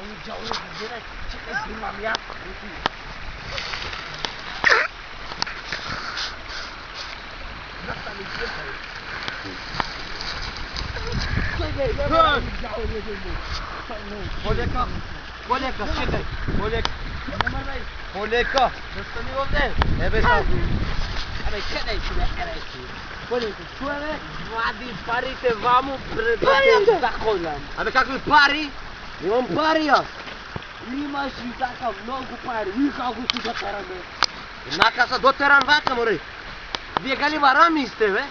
Oni działają, zbierać, czekaj, mam ja. Zastawić tutaj. Poleka, Poleka, čekaj, Poleka, zostani ovdje. Ebe sad. Ebe, čekaj si me reći. Poleka, čujeme, mladi parite vamo pred zakoljam. Ebe, kakvi pari? Imam pari ja. Imaš i takav mnogo pari, i kako si doteran, be. Naka sa doteran vaka, mori. Bjegali varami ste, be.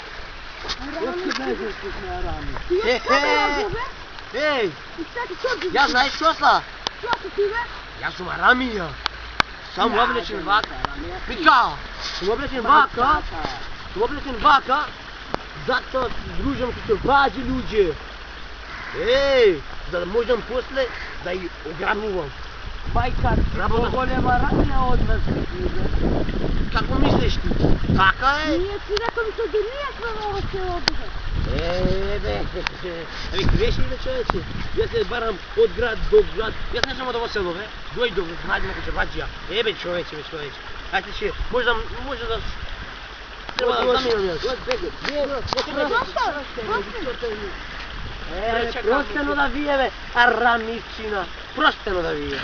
Ej, ja znaš što sa? Ja sam Aramija. Sam oblečen vaka. Pika, sam oblečen vaka. Zato družam se vađi ljudi. Ej, da možem posle da ih ogranuvam. Majka, golema Aramija od vas. Kako misliš ti? Kaka je? Nije ti rekao mi to da nije sve ovo se održati. Ами, греши ли, човече? Я се барам от град до град. Аз не съм от това село, бе. Дойди до град, ме каже Ваджия. Бе, човече. Айде, че, може да... Трябва да заминам аз. Простено да вие, бе, арамичина. Простено да вие.